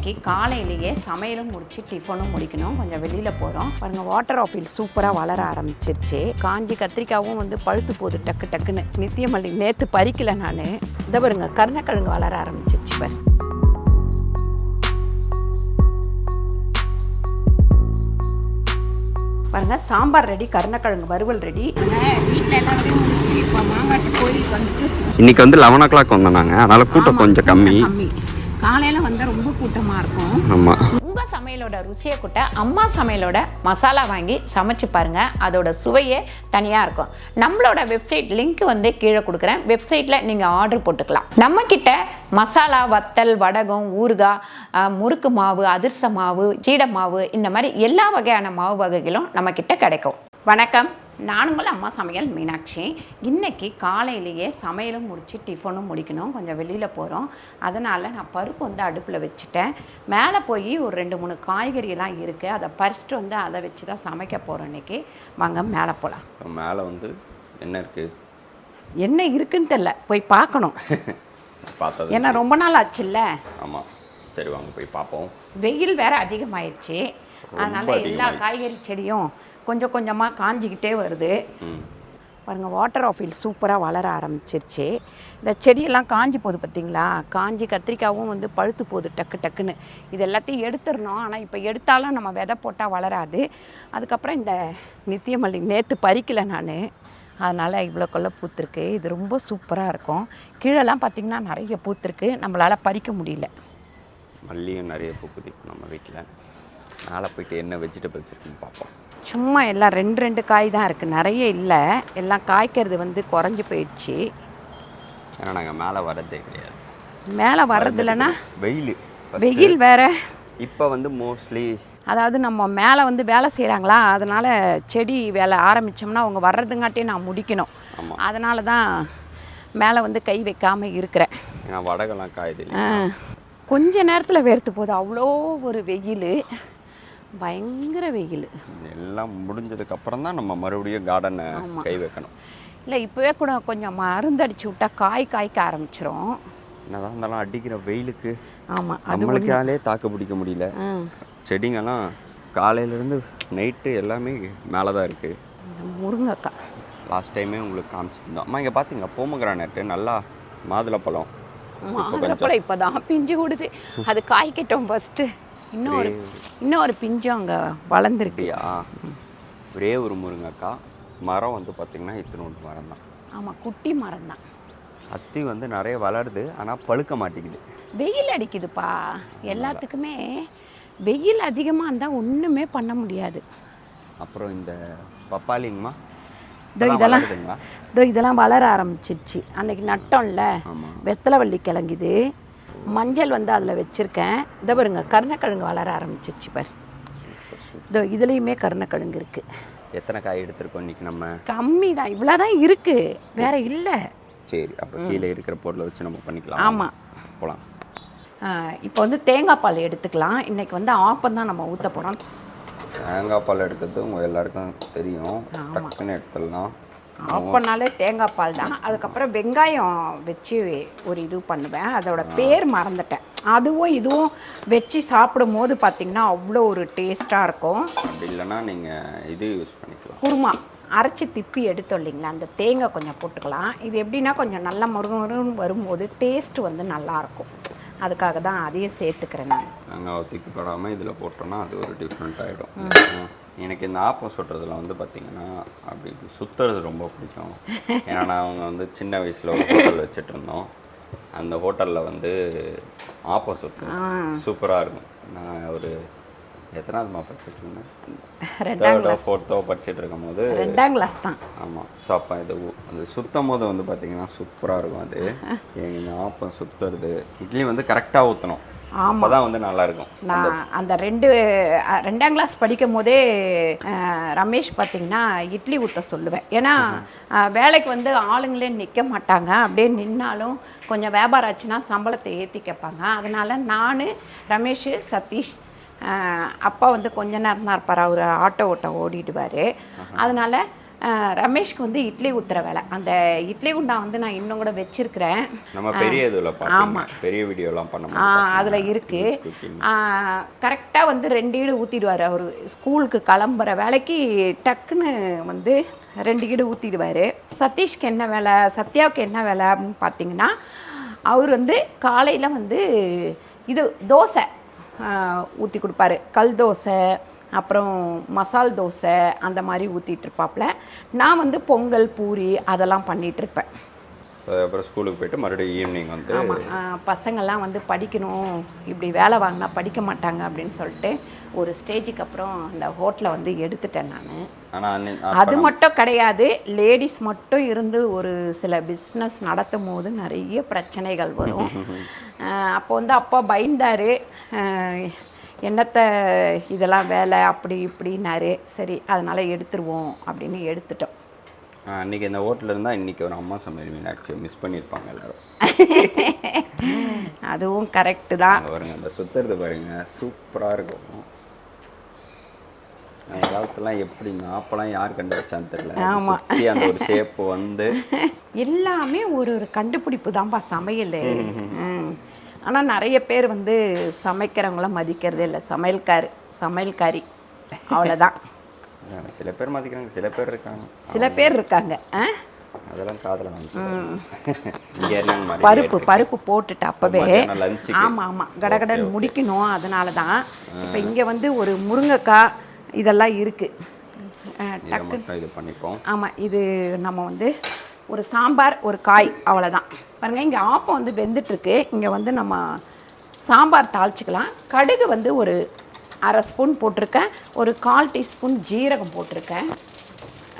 இன்றைக்கி காலையிலேயே சமையலும் முடித்து டிஃபனும் முடிக்கணும். கொஞ்சம் வெளியில் போகிறோம். பாருங்கள், வாட்டர் ஆப்பிள் சூப்பராக வளர ஆரம்பிச்சிருச்சு. காஞ்சி கத்திரிக்காவும் வந்து பழுத்து போகுது டக்கு டக்குன்னு. நித்தியமல்லி நேற்று பறிக்கலை நான். இதை பாருங்க, கருணக்கிழங்கு வளர ஆரம்பிச்சிருச்சு பாரு. பாருங்க, சாம்பார் ரெடி, கருணக்கிழங்கு வறுவல் ரெடி. வீட்டில் எல்லா வேலையும் முடிச்சுட்டு இப்போ மாங்காட்டு கோயிலுக்கு வந்துட்டு இன்னைக்கு வந்து 11 o'clock வந்தோம் நாங்கள். அதனால் கூட்டம் கொஞ்சம் கம்மி. காலையில் வந்தால் ரொம்ப கூட்டமாக இருக்கும். ஆமாம். உங்கள் சமையலோட ருசியை கூட்ட அம்மா சமையலோட மசாலா வாங்கி சமைச்சு பாருங்கள். அதோட சுவையே தனியாக இருக்கும். நம்மளோட வெப்சைட் லிங்க் வந்து கீழே கொடுக்குறேன். வெப்சைட்டில் நீங்கள் ஆர்டர் போட்டுக்கலாம். நம்மக்கிட்ட மசாலா, வத்தல், வடகம், ஊறுகாய், முறுக்கு மாவு, அதிர்ச மாவு, சீடை மாவு, இந்த மாதிரி எல்லா வகையான மாவு வகைகளும் நம்மக்கிட்ட கிடைக்கும். வணக்கம், நான் உங்கள் அம்மா சமையல் மீனாட்சி. இன்றைக்கி காலையிலேயே சமையலும் முடித்து டிஃபனும் முடிக்கணும். கொஞ்சம் வெளியில் போகிறோம். அதனால் நான் பருப்பு வந்து அடுப்பில் வச்சுட்டேன். மேலே போய் ஒரு 2-3 காய்கறியெல்லாம் இருக்குது. அதை பறிச்சுட்டு வந்து அதை வச்சு தான் சமைக்க போகிறோம் இன்றைக்கி. வாங்க மேலே போகலாம். மேலே வந்து என்ன இருக்குது, என்ன இருக்குன்னு தெரில, போய் பார்க்கணும். பார்த்தது ஏன்னா ரொம்ப நாள் ஆச்சுல்ல. ஆமாம், சரி வாங்க போய் பார்ப்போம். வெயில் வேறு அதிகமாகிடுச்சு. அதனால் எல்லா காய்கறி செடியும் கொஞ்சம் கொஞ்சமாக காஞ்சிக்கிட்டே வருது. பாருங்கள், வாட்டர் ஆப்பிள் சூப்பராக வளர ஆரம்பிச்சிருச்சு. இந்த செடியெல்லாம் காஞ்சி போகுது பார்த்திங்களா. காஞ்சி கத்திரிக்காவும் வந்து பழுத்து போகுது டக்கு டக்குன்னு. இது எல்லாத்தையும் எடுத்துடணும். ஆனால் இப்போ எடுத்தாலும் நம்ம விதை போட்டால் வளராது. அதுக்கப்புறம் இந்த நித்தியமல்லி நேற்று பறிக்கலை நான். அதனால் இவ்வளோக்குள்ள பூத்துருக்கு. இது ரொம்ப சூப்பராக இருக்கும். கீழெல்லாம் பார்த்திங்கன்னா நிறைய பூத்துருக்கு. நம்மளால் பறிக்க முடியல. மல்லியும் நிறைய பூக்குது நம்ம வீட்டில். மேலே போய்ட்டு என்ன வெஜிடபிள்ஸ் இருக்குன்னு பார்ப்போம். சும்மா எல்லாம் 2 காய் தான் இருக்குது, நிறைய இல்லை. எல்லாம் காய்க்கிறது வந்து குறைஞ்சி போயிடுச்சு. ஏன்னா நாங்கள் மேலே வர்றதே கிடையாது. மேலே வர்றதில்லைன்னா வெயில் வேறு. இப்போ வந்து மோஸ்ட்லி அதாவது நம்ம மேலே வந்து வேலை செய்கிறாங்களா, அதனால் செடி வேலை ஆரம்பித்தோம்னா அவங்க வர்றதுங்காட்டியே நான் முடிக்கணும். அதனால தான் மேலே வந்து கை வைக்காமல் இருக்கிறேன். ஏன்னா வடகெல்லாம் காயுது. கொஞ்ச நேரத்தில் வேர்த்து போகுது. அவ்வளோ ஒரு வெயில், பயங்கர வெயில். எல்லாம் முடிஞ்சதுக்கப்புறம் தான் நம்ம மறுபடியும் கார்டனை கை வைக்கணும். இல்லை, இப்போவே கூட கொஞ்சம் மருந்தடிச்சு விட்டா காய்க்க ஆரம்பிச்சிரும். என்னதான் இருந்தாலும் அடிக்கிற வெயிலுக்கு ஆமாம், நம்மளுக்காலே தாக்கு பிடிக்க முடியல. செடிங்கெல்லாம் காலையிலேருந்து நைட்டு எல்லாமே மேலே தான் இருக்குது. முருங்கைக்காய் லாஸ்ட் டைமே உங்களுக்கு காமிச்சிருந்தோம். அம்மா இங்கே பார்த்தீங்க, போமோகிரானேட்டு நல்லா மாதுளப்பழம். மாதுளப்பழம் இப்போ தான் பிஞ்சு கொடுது. அது காய்க்கட்டும் ஃபஸ்ட்டு. இன்னொரு பிஞ்சும் அங்கே வளர்ந்துருக்கியா. ஒரே ஒரு முருங்கைக்காய் மரம் வந்து பார்த்திங்கன்னா இத்தனோண்டு மரம் தான். ஆமாம், குட்டி மரம் தான். அத்தி வந்து நிறைய வளருது, ஆனால் பழுக்க மாட்டேங்குது. வெயில் அடிக்குதுப்பா எல்லாத்துக்குமே. வெயில் அதிகமாக இருந்தால் ஒன்றுமே பண்ண முடியாது. அப்புறம் இந்த பப்பாளிங்கம்மா இதெல்லாம் வளர ஆரம்பிச்சிருச்சு. அன்றைக்கி நட்டோம்ல, வெத்தலைவள்ளி கிழங்குது. மஞ்சள் வந்து அதில் வச்சுருக்கேன். இதை பாருங்க, கருணக்கிழங்கு வளர ஆரம்பிச்சிருச்சு பாரு. இதுலேயுமே கருணக்கிழங்கு இருக்குது. எத்தனை காய் எடுத்துருக்கோம் இன்றைக்கி? நம்ம கம்மி தான், இவ்வளோ தான் இருக்குது, வேறு இல்லை. சரி, அப்போ கீழே இருக்கிற பொருளை வச்சு நம்ம பண்ணிக்கலாம். ஆமாம், போகலாம். இப்போ வந்து தேங்காய் பால் எடுத்துக்கலாம். இன்றைக்கி வந்து ஆப்பம் தான் நம்ம ஊற்ற போகிறோம். தேங்காய் பால் எடுக்கிறது உங்கள் எல்லாருக்கும் தெரியும். டக்குன்னு எடுத்துடலாம். ஆப்பனாலே தேங்காய் பால் தான். அதுக்கப்புறம் வெங்காயம் வச்சு ஒரு இது பண்ணுவேன். அதோட பேர் மறந்துட்டேன். அதுவும் இதுவும் வச்சு சாப்பிடும் போது பார்த்திங்கன்னா அவ்வளோ ஒரு டேஸ்ட்டாக இருக்கும். அப்படி இல்லைன்னா நீங்கள் இது யூஸ் பண்ணிக்கலாம். குருமா அரைச்சி திப்பி எடுத்தோம் இல்லைங்களா, அந்த தேங்காய் கொஞ்சம் போட்டுக்கலாம். இது எப்படின்னா கொஞ்சம் நல்லா முருகன்னு வரும்போது டேஸ்ட்டு வந்து நல்லாயிருக்கும். அதுக்காக தான் அதையும் சேர்த்துக்கிறேன் நான். நாங்கள் திக்கி போடாமல் இதில் போட்டோன்னா அது ஒரு டிஃப்ரெண்ட் ஆகிடும். எனக்கு இந்த ஆப்பம் சுட்டுறதுல வந்து பார்த்திங்கன்னா அப்படி சுற்றுறது ரொம்ப பிடிக்கும். ஏன்னா அவங்க வந்து சின்ன வயசில் ஒரு ஹோட்டல் வச்சுட்டு இருந்தோம். அந்த ஹோட்டலில் வந்து ஆப்பம் சுட்டு சூப்பராக இருக்கும். நான் ஒரு எத்தனாவதுமா படிச்சுட்டு இருந்தேன், 3rd or 4th படிச்சுட்டு இருக்கும் போது 2ஆம் கிளாஸ் தான். ஆமாம். ஸோ அப்போ இது அந்த சுற்றும் போது வந்து பார்த்திங்கன்னா சூப்பராக இருக்கும். அது எங்கள் ஆப்பம் சுற்றுறது, இட்லி வந்து கரெக்டாக ஊற்றணும். அப்போ தான் வந்து நல்லாயிருக்கும். நான் அந்த 2ஆம் கிளாஸ் படிக்கும் போதே ரமேஷ் பார்த்திங்கன்னா இட்லி ஊற்ற சொல்லுவேன். ஏன்னா வேலைக்கு வந்து ஆளுங்களே நிற்க மாட்டாங்க. அப்படியே நின்னாலும் கொஞ்சம் வியாபாரம் ஆச்சுன்னா சம்பளத்தை ஏற்றி கேட்பாங்க. அதனால் நான், ரமேஷ், சதீஷ், அப்பா வந்து கொஞ்ச நேரம் தான் இருப்பார். அவர் ஆட்டோ ஓட்ட ஓடிடுவார். அதனால் ரமேஷ்க்கு வந்து இட்லி ஊற்றுற வேலை. அந்த இட்லி குண்டா வந்து நான் இன்னும் கூட வச்சிருக்கிறேன். நம்ம பெரிய இதில் ஆமாம், பெரிய வீடியோலாம் பண்ண அதில் இருக்குது. கரெக்டாக வந்து 2 ஈடு ஊற்றிடுவார். அவர் ஸ்கூலுக்கு கிளம்புற வேலைக்கு டக்குன்னு வந்து 2 ஈடு ஊற்றிடுவார். சதீஷ்க்கு என்ன வேலை, சத்யாவுக்கு என்ன வேலை அப்படின்னு பார்த்தீங்கன்னா, அவர் வந்து காலையில் வந்து இது தோசை ஊற்றி கொடுப்பாரு. கல் தோசை, அப்புறம் மசால் தோசை அந்த மாதிரி ஊற்றிட்டு இருப்பாப்புல. நான் வந்து பொங்கல் பூரி அதெல்லாம் பண்ணிகிட்ருப்பேன். அப்புறம் ஸ்கூலுக்கு போயிட்டு மறுபடியும் ஈவினிங் வந்து ஆமாம், பசங்கள்லாம் வந்து படிக்கணும், இப்படி வேலை வாங்கினா படிக்க மாட்டாங்க அப்படின்னு சொல்லிட்டு ஒரு ஸ்டேஜுக்கு அப்புறம் அந்த ஹோட்டலை வந்து எடுத்துட்டேன் நான். ஆனால் அது மட்டும் கிடையாது, லேடிஸ் மட்டும் இருந்து ஒரு சில பிஸ்னஸ் நடத்தும் போது நிறைய பிரச்சனைகள் வரும். அப்போ வந்து அப்பா பயந்தார், என்னத்தை இதெல்லாம் வேலை அப்படி இப்படின்னாரு. சரி அதனால் எடுத்துருவோம் அப்படின்னு எடுத்துட்டோம். அன்றைக்கி இந்த ஹோட்டலில் இருந்தால் இன்றைக்கி ஒரு அம்மா சமையல் மீனாட்சி மிஸ் பண்ணியிருப்பாங்க எல்லோரும். அதுவும் கரெக்டு தான். பாருங்க, அந்த சுற்றுறது பாருங்கள், சூப்பராக இருக்கும். காலத்துலாம் எப்படிங்க அப்போலாம் யார் கண்டுபிடிச்சான்னு தெரியல. ஆமாம், அந்த ஒரு ஷேப்பு வந்து எல்லாமே ஒரு கண்டுபிடிப்பு தான்ப்பா சமையல். ஆனால் நிறைய பேர் வந்து சமைக்கிறவங்கள மதிக்கிறதே இல்லை. சமையல்காரி அவ்வளோதான். சில பேர் மதிக்கிறாங்க, சில பேர் இருக்காங்க. அதெல்லாம் காதல பருப்பு போட்டுட்டு அப்பவே ஆமாம் கடகடன் முடிக்கணும். அதனால தான் இப்போ இங்கே வந்து ஒரு முருங்கைக்காய் இதெல்லாம் இருக்குது. இது பண்ணிப்போம். ஆமாம், இது நம்ம வந்து ஒரு சாம்பார் ஒரு காய் அவ்வளோதான். பாருங்கள், இங்கே ஆப்பம் வந்து வெந்துட்டுருக்கு. இங்கே வந்து நம்ம சாம்பார் தாளிச்சிக்கலாம். கடுகு வந்து ஒரு 1/2 ஸ்பூன் போட்டிருக்கேன். ஒரு 1/4 டீஸ்பூன் ஜீரகம் போட்டிருக்கேன்.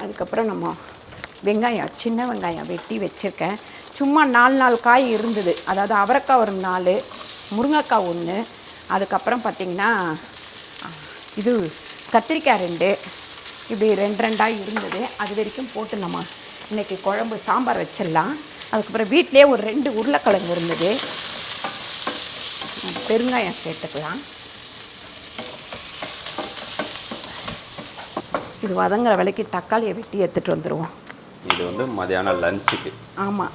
அதுக்கப்புறம் நம்ம வெங்காயம், சின்ன வெங்காயம் வெட்டி வச்சுருக்கேன். சும்மா 4 காய் இருந்தது. அதாவது அவரைக்காய் ஒரு 4, முருங்கைக்காய் 1, அதுக்கப்புறம் பார்த்திங்கன்னா இது கத்திரிக்காய் 2, இப்படி 2 இருந்தது. அது வரைக்கும் போட்டு நம்ம இன்றைக்கி குழம்பு சாம்பார் வச்சிடலாம். அதுக்கப்புறம் வீட்டிலே ஒரு 2 உருளைக்கிழங்கு இருந்தது. பெருங்காயம் சேர்த்துக்கலாம். இது வதங்குற வேலைக்கு தக்காளியை வெட்டி எடுத்துகிட்டு வந்துடுவோம். இது வந்து மதியானம் லஞ்சுக்கு. ஆமாம்,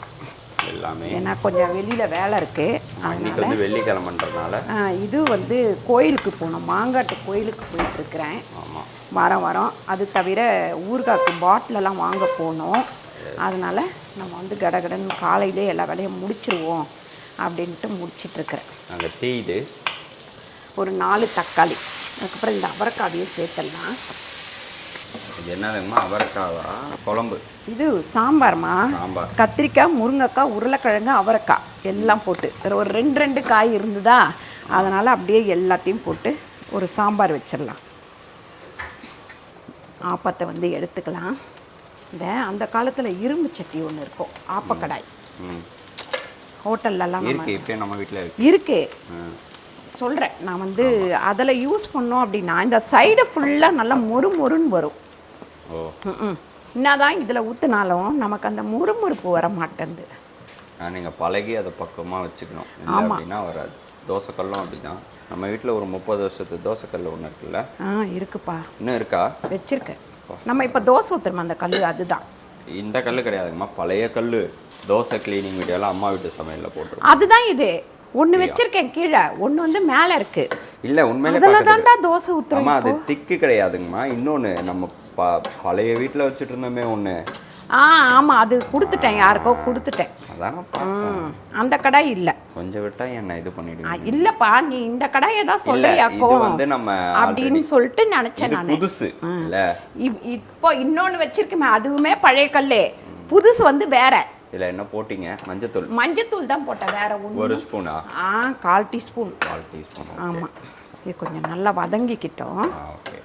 எல்லாமே ஏன்னா கொஞ்சம் வெளியில் வேலை இருக்குது. இன்னைக்கு வந்து வெள்ளிக்கிழமைன்றதுனால இது வந்து கோயிலுக்கு போகணும், மாங்காட்டு கோயிலுக்கு போயிட்டுருக்கிறேன். ஆமாம், வாரம் அது தவிர ஊறுகாய்க்கு பாட்டிலெல்லாம் வாங்க போகணும். அதனால் நம்ம வந்து கடகடன் காலையிலே எல்லா வேலையும் முடிச்சிருவோம் அப்படின்ட்டு முடிச்சிட்ருக்கிறேன். அந்த டீ இது ஒரு 4 தக்காளி, அதுக்கப்புறம் இந்த அவரைக்காவையே சேர்த்துடலாம். இது என்னதுங்கம்மா, அவரைக்காவா குழம்பு? இது சாம்பார்மா. சாம்பார், கத்திரிக்காய், முருங்கைக்காய், உருளைக்கிழங்கு, அவரைக்காய் எல்லாம் போட்டு ஒரு 2 காய் இருந்ததா, அதனால் அப்படியே எல்லாத்தையும் போட்டு ஒரு சாம்பார் வச்சிடலாம். ஆப்பத்தை வந்து எடுத்துக்கலாம். அந்த காலத்தில் இரும்பு சட்டி ஒன்று இருக்கும், ஆப்பக்கடாய். ஹோட்டல்லலாம் நம்ம வீட்டில் இருக்கு. சொல்கிறேன் நான் வந்து அதில் யூஸ் பண்ணோம் அப்படின்னா இந்த சைடு ஃபுல்லாக நல்லா மொறுன்னு வரும். என்னதான் இதில் ஊற்றினாலும் நமக்கு அந்த முறுமுறுப்பு வர மாட்டேங்குது. நீங்கள் பழகி அதை பக்கமாக வச்சுக்கணும். அப்படின்னா வராது. தோசைக்கல்லும் அப்படிதான். நம்ம வீட்டில் ஒரு 30 வருஷத்து தோசைக்கல் ஒன்று இருக்குல்ல? இருக்குப்பா. இன்னும் இருக்கா? வச்சிருக்கேன். நம்ம இப்போ தோசை ஊற்றுறோம் அந்த கல், அதுதான். இந்த கல் கிடையாதுங்கம்மா, பழைய கல். தோசை கிளீனிங் வீடியோலாம் அம்மா வீட்டு சமையலில் போட்டுருக்கோம். அதுதான் இது. ஒன்று வச்சிருக்கேன் கீழே, ஒன்று வந்து மேலே இருக்கு. இல்லை உண்மையிலே அதில் தான்டா தோசை ஊற்றுறோம். அம்மா அது திக்கு கிடையாதுங்கம்மா. இன்னொன்று நம்ம பழைய வீட்டில் வச்சுட்டு இருந்தோமே ஒன்று. ஆமாம், அது கொடுத்துட்டேன், யாருக்கோ கொடுத்துட்டேன். அந்த கடாய் இல்லை. கொஞ்சம் விட்டா என்ன இது பண்ணிடுங்க. இல்லைப்பா, நீ இந்த கடாயை தான் சொல்லியாக்கோ வந்து நம்ம அப்படின்னு சொல்லிட்டு நினச்சேன் நான். புதுசு இல்லை, இப்போ இன்னொன்று வச்சிருக்கேன், அதுவுமே பழைய கல்லு. புதுசு வந்து வேற. இதில் என்ன போட்டிங்க? மஞ்சத்தூள் தான் போட்டேன், வேற ஒன்று. 1 ஸ்பூனா? 1/4 டீஸ்பூன். 1/4 டீஸ்பூன். ஆமாம், இது கொஞ்சம் நல்லா வதங்கிக்கிட்டோம். ஓகே.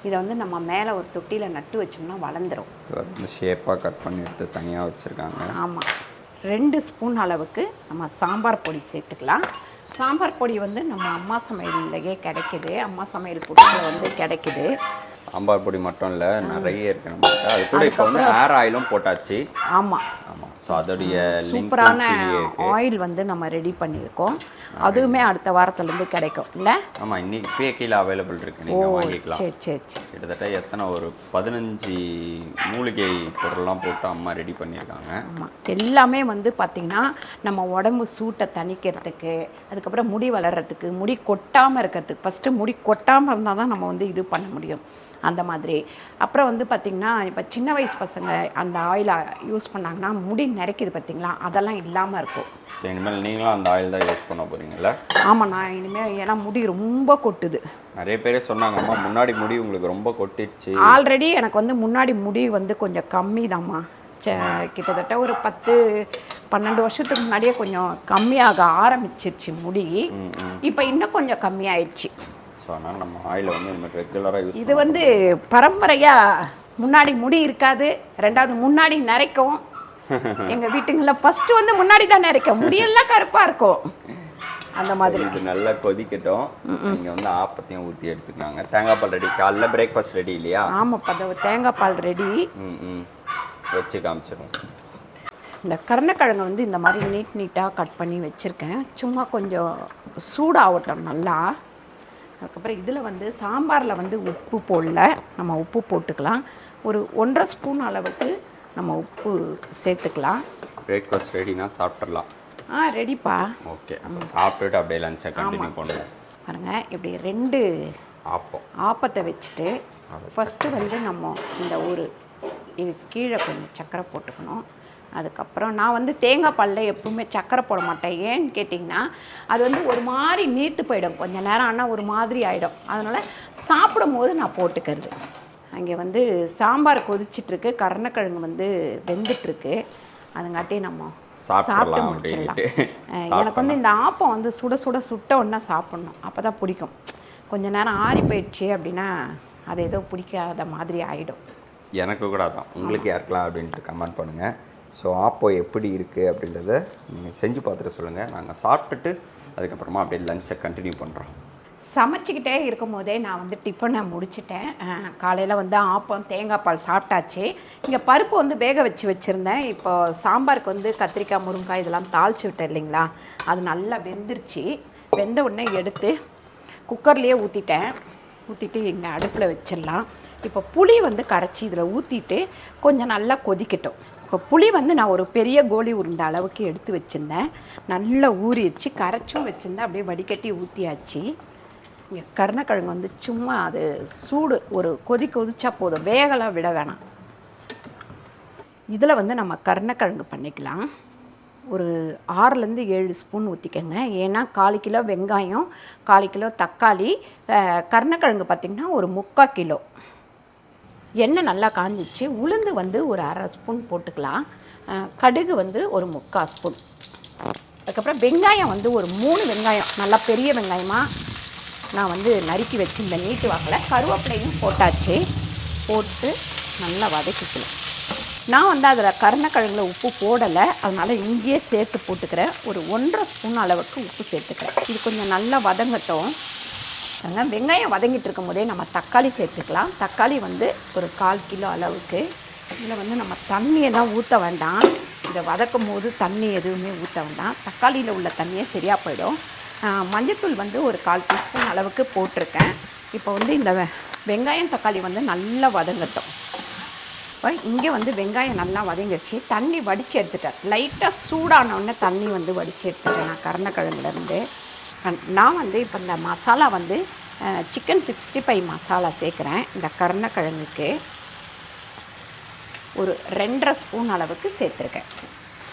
இதை வந்து நம்ம மேலே ஒரு தொட்டியில் நட்டு வச்சோம்னா வளர்ந்துடும். ஷேப்பாக கட் பண்ணி எடுத்து தனியாக வச்சுருக்காங்க. ஆமாம், 2 ஸ்பூன் அளவுக்கு நம்ம சாம்பார் பொடி சேர்த்துக்கலாம். சாம்பார் பொடி வந்து நம்ம அம்மா சமையல்லையே கிடைக்குது, அம்மா சமையல் பொடியில் வந்து கிடைக்குது. சாம்பார் பொடி மட்டும் இல்லை, நிறைய இருக்கு நம்மகிட்ட. அது கூட இப்போ வந்து ஹேர் ஆயிலும் போட்டாச்சு. ஆமாம் ஆமாம், ஸோ அதோடைய சூப்பரான ஆயில் வந்து நம்ம ரெடி பண்ணியிருக்கோம். அதுவுமே அடுத்த வாரத்துலேருந்து கிடைக்கும் இல்லை? ஆமாம், இன்னைக்கு இப்பயே கீழே அவைலபிள் இருக்குது, நீங்கள் வாங்கிக்கலாம். சரி சரி சரி. கிட்டத்தட்ட எத்தனை ஒரு 15 மூலிகை பொருள்லாம் போட்டு அம்மா ரெடி பண்ணியிருக்காங்க. ஆமாம், எல்லாமே வந்து பார்த்திங்கன்னா நம்ம உடம்பு சூட்டை தணிக்கிறதுக்கு, அதுக்கப்புறம் முடி வளர்கிறதுக்கு, முடி கொட்டாமல் இருக்கிறதுக்கு. ஃபஸ்ட்டு முடி கொட்டாமல் இருந்தால் தான் நம்ம வந்து இது பண்ண முடியும் அந்த மாதிரி. அப்புறம் வந்து பார்த்திங்கன்னா இப்போ சின்ன வயசு பசங்க அந்த ஆயிலை யூஸ் பண்ணாங்கன்னா முடி நிறைக்கிது பார்த்திங்களா, அதெல்லாம் இல்லாமல் இருக்கும். இனிமேல் நீங்களும் அந்த ஆயில் தான் யூஸ் பண்ண போகிறீங்களா? ஆமாம், நான் இனிமேல் ஏன்னா முடி ரொம்ப கொட்டுது. நிறைய பேரே சொன்னாங்க அம்மா முன்னாடி முடி உங்களுக்கு ரொம்ப கொட்டிடுச்சு. ஆல்ரெடி எனக்கு வந்து முன்னாடி முடி வந்து கொஞ்சம் கம்மி தான்மா. கிட்டத்தட்ட ஒரு 10-12 வருஷத்துக்கு முன்னாடியே கொஞ்சம் கம்மியாக ஆரம்பிச்சிருச்சு முடி. இப்போ இன்னும் கொஞ்சம் கம்மியாயிடுச்சு. ஸோ அதனால் நம்ம ஆயிலை வந்து நம்ம ரெகுலராக யூஸ் இது வந்து பரம்பரையாக முன்னாடி முடி இருக்காது, ரெண்டாவது முன்னாடி நரைக்கும். எங்கள் வீட்டுங்களில் ஃபஸ்ட்டு வந்து முன்னாடி தான் நரைக்கும், முடியெல்லாம் கருப்பாக இருக்கும் அந்த மாதிரி. இது நல்லா கொதிக்கட்டும். நீங்கள் வந்து ஆப்பத்தையும் ஊற்றி எடுத்துக்கலாங்க. தேங்காய் பால் ரெடி, காலைல பிரேக்ஃபாஸ்ட் ரெடி இல்லையா? ஆமாப்பா, தேங்காய் பால் ரெடி. வச்சு காமிச்சிடும். இந்த கருணக்கிழங்கை வந்து இந்த மாதிரி நீட்டாக கட் பண்ணி வச்சுருக்கேன். சும்மா கொஞ்சம் சூடாகட்டும் நல்லா. அதுக்கப்புறம் இதில் வந்து சாம்பாரில் வந்து உப்பு போடல, நம்ம உப்பு போட்டுக்கலாம். ஒரு 1.5 ஸ்பூன் அளவுக்கு நம்ம உப்பு சேர்த்துக்கலாம். பிரேக்ஃபாஸ்ட் ரெடினா சாப்பிட்றலாம். ரெடிப்பா. ஓகே, சாப்பிட்டுட்டு அப்படியே லஞ்சை கண்டினியூ பண்ணுவோம். பாருங்கள், இப்படி 2 ஆப்பத்தை வச்சுட்டு ஃபஸ்ட்டு வந்து நம்ம இந்த இது கீழே கொஞ்சம் சர்க்கரை போட்டுக்கணும். அதுக்கப்புறம் நான் வந்து தேங்காய் பாலில் எப்பவுமே சர்க்கரை போட மாட்டேன். ஏன்னு கேட்டிங்கன்னா அது வந்து ஒரு மாதிரி நீட்டு போயிடும், கொஞ்சம் நேரம் ஆனால் ஒரு மாதிரி ஆகிடும். அதனால் சாப்பிடும் போது நான் போட்டுக்கிறது. அங்கே வந்து சாம்பார் கொதிச்சிட்ருக்கு, கருணக்கிழங்கு வந்து வெந்துட்டுருக்கு. அதுங்காட்டி நம்ம சாப்பிட்டு முடிச்சிடலாம். எனக்கு வந்து இந்த ஆப்பம் வந்து சுட சுட சுட்ட ஒன்றா சாப்பிட்ணும், அப்போ தான் பிடிக்கும். கொஞ்சம் நேரம் ஆறி போயிடுச்சு அப்படின்னா அது ஏதோ பிடிக்காத மாதிரி ஆகிடும். எனக்கு கூட தான். உங்களுக்கு யாருக்கலாம் அப்படின்ட்டு கமெண்ட் பண்ணுங்கள். ஸோ ஆப்போ எப்படி இருக்குது அப்படின்றத நீங்கள் செஞ்சு பார்த்துட்டு சொல்லுங்கள். நாங்கள் சாப்பிட்டுட்டு அதுக்கப்புறமா அப்படியே லஞ்சை கண்டினியூ பண்ணுறோம். சமைச்சிக்கிட்டே இருக்கும் போதே நான் வந்து டிஃபனை முடிச்சிட்டேன். காலையில் வந்து ஆப்பம் தேங்காய் பால் சாப்பிட்டாச்சு. இங்கே பருப்பு வந்து வேக வச்சுருந்தேன். இப்போ சாம்பாருக்கு வந்து கத்திரிக்காய் முருங்காய் இதெல்லாம் தாளித்து விட்டேன் இல்லைங்களா, அது நல்லா வெந்துருச்சு. வெந்த உடனே எடுத்து குக்கர்லேயே ஊற்றிட்டு இங்கே அடுப்பில் வச்சிடலாம். இப்போ புளி வந்து கரைச்சி இதில் ஊற்றிட்டு கொஞ்சம் நல்லா கொதிக்கட்டும். இப்போ புளி வந்து நான் ஒரு பெரிய கோலி உருண்டை அளவுக்கு எடுத்து வச்சுருந்தேன். நல்லா ஊறிடுச்சு, கரைச்சும் வச்சுருந்தேன். அப்படியே வடிகட்டி ஊற்றியாச்சு. இங்கே கருணக்கிழங்கு வந்து சும்மா அது சூடு ஒரு கொதிச்சா போதும், வேகலாம் விட வேணாம். இதில் வந்து நம்ம கருணக்கிழங்கு பண்ணிக்கலாம். ஒரு 6-7 ஸ்பூன் ஊற்றிக்கங்க. ஏன்னா 1/4 கிலோ வெங்காயம், 1/4 கிலோ தக்காளி, கருணக்கிழங்கு பார்த்திங்கன்னா ஒரு 3/4 கிலோ. எண்ணெய் நல்லா காஞ்சிச்சு. உளுந்து வந்து ஒரு 1/2 ஸ்பூன் போட்டுக்கலாம். கடுகு வந்து ஒரு 3/4 ஸ்பூன். அதுக்கப்புறம் வெங்காயம் வந்து ஒரு 3 வெங்காயம், நல்லா பெரிய வெங்காயமாக நான் வந்து நறுக்கி வச்சுருந்தேன் நீட்டு வாக்கில். கருவேப்பிலையும் போட்டாச்சு. போட்டு நல்லா வதக்கிக்கலாம். நான் வந்து அதில் கருணக்கிழங்குல உப்பு போடலை, அதனால் இங்கேயே சேர்த்து போட்டுக்கிறேன். ஒரு 1.5 ஸ்பூன் அளவுக்கு உப்பு சேர்த்துக்கிறேன். இது கொஞ்சம் நல்லா வதங்கட்டும். அதனால் வெங்காயம் வதங்கிட்டு இருக்கும் போதே நம்ம தக்காளி சேர்த்துக்கலாம். தக்காளி வந்து ஒரு 1/4 கிலோ அளவுக்கு. இதில் வந்து நம்ம தண்ணியெல்லாம் ஊற்ற வேண்டாம். இதை வதக்கும் போது தண்ணி எதுவுமே ஊற்ற வேண்டாம், தக்காளியில் உள்ள தண்ணியே சரியாக போயிடும். மஞ்சத்தூள் வந்து ஒரு 1/4 டீஸ்பூன் அளவுக்கு போட்டிருக்கேன். இப்போ வந்து இந்த வெங்காயம் தக்காளி வந்து நல்லா வதங்கட்டும். இப்போ இங்கே வந்து வெங்காயம் நல்லா வதங்கிடுச்சு. தண்ணி வடித்து எடுத்துட்டேன். லைட்டாக சூடானோடனே தண்ணி வந்து வடித்து எடுத்துட்டேன் நான் கருணக்கிழங்குலேருந்து. நான் வந்து இப்போ இந்த மசாலா வந்து சிக்கன் 65 மசாலா சேர்க்குறேன். இந்த கருணக்கிழங்குக்கு ஒரு 2.5 ஸ்பூன் அளவுக்கு சேர்த்துருக்கேன்.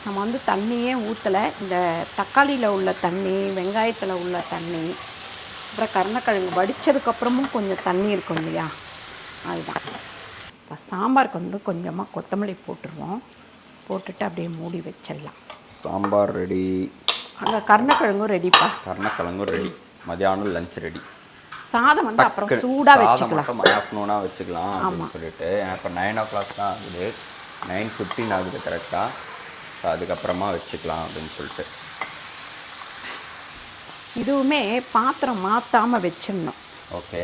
நம்ம வந்து தண்ணியே ஊற்றலை. இந்த தக்காளியில் உள்ள தண்ணி, வெங்காயத்தில் உள்ள தண்ணி, அப்புறம் கருணக்கிழங்கு வடித்ததுக்கப்புறமும் கொஞ்சம் தண்ணி இருக்கும் இல்லையா, அதுதான். இப்போ சாம்பாருக்கு வந்து கொஞ்சமாக கொத்தமல்லி போட்டுருவோம். போட்டுட்டு அப்படியே மூடி வச்சிடலாம். சாம்பார் ரெடி. அங்கே கருணக்கிழங்கும் ரெடிப்பா. கருணக்கிழங்கும் ரெடி. மதியானம் லஞ்ச் ரெடி. சாதம் வந்து அப்புறம் சூடாக வச்சுக்கலாம். ஆஃப்டர்நூனாக வச்சுக்கலாம் அப்படின்னு சொல்லிட்டு. இப்போ 9 o'clock தான் ஆகுது, 9:15 ஆகுது கரெக்டாக. ஸோ அதுக்கப்புறமா வச்சுக்கலாம் அப்படின்னு சொல்லிட்டு. இதுவுமே பாத்திரம் மாற்றாமல் வச்சிடணும். ஓகே.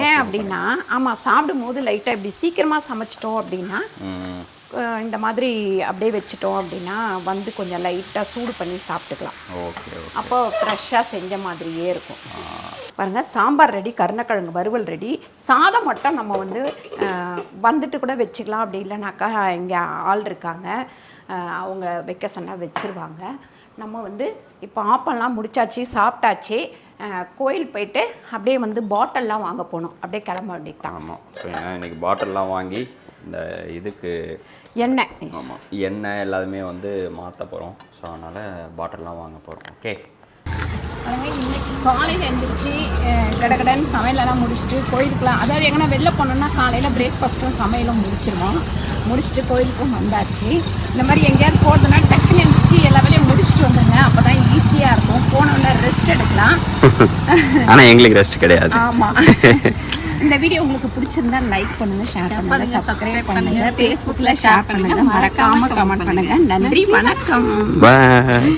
ஏன் அப்படின்னா, ஆமாம், சாப்பிடும் போது லைட்டாக இப்படி சீக்கிரமாக சமைச்சிட்டோம் அப்படின்னா இந்த மாதிரி அப்படியே வச்சுட்டோம் அப்படின்னா வந்து கொஞ்சம் லைட்டாக சூடு பண்ணி சாப்பிட்டுக்கலாம். ஓகே. அப்போ ஃப்ரெஷ்ஷாக செஞ்ச மாதிரியே இருக்கும். பாருங்கள், சாம்பார் ரெடி, கருணக்கிழங்கு வறுவல் ரெடி. சாதம் மட்டும் நம்ம வந்து வந்துட்டு கூட வச்சுக்கலாம். அப்படி இல்லைனாக்கா இங்கே ஆள் இருக்காங்க, அவங்க வைக்க சொன்னால் வச்சுருவாங்க. நம்ம வந்து இப்போ ஆப்பெல்லாம் முடிச்சாச்சு, சாப்பிட்டாச்சு. கோயில் போயிட்டு அப்படியே வந்து பாட்டில்லாம் வாங்க போகணும். அப்படியே கிளம்ப வேண்டியது தான். ஆமாம். ஸோ ஏன்னா இன்றைக்கி பாட்டில்லாம் வாங்கி இந்த இதுக்கு எண்ணெய், ஆமாம், எண்ணெய் எல்லாமே வந்து மாற்ற போகிறோம். ஸோ அதனால் பாட்டில்லாம் வாங்க போகிறோம். ஓகே. இன்னைக்கு காலையில் எழுந்திரிச்சு கடகடன்னு சமையலெல்லாம் முடிச்சுட்டு கோயிலுக்குலாம், அதாவது எங்கன்னா வெளில போனோம்னா காலையில் பிரேக்ஃபாஸ்ட்டும் சமையலும் முடிச்சுட்டு கோயிலுக்கும் வந்தாச்சு. இந்த மாதிரி எங்கேயாவது போகிறதுனா டக்குன்னு எழுந்திரிச்சு எல்லா வேலையும் முடிச்சுட்டு வந்துடுங்க. அப்போ தான் ஈஸியாக இருக்கும். போனோன்னா ரெஸ்ட் எடுக்கலாம். ஆனால் எங்களுக்கு ரெஸ்ட் கிடையாது. ஆமாம். இந்த வீடியோ உங்களுக்கு பிடிச்சிருந்தா லைக் பண்ணுங்கள், ஷேர் பண்ணுங்கள், சப்ஸ்கிரைப் பண்ணுங்கள், ஃபேஸ்புக்கில் ஷேர் பண்ணுங்கள், மறக்காமல் கமெண்ட் பண்ணுங்கள். நன்றி, வணக்கம். பாய்.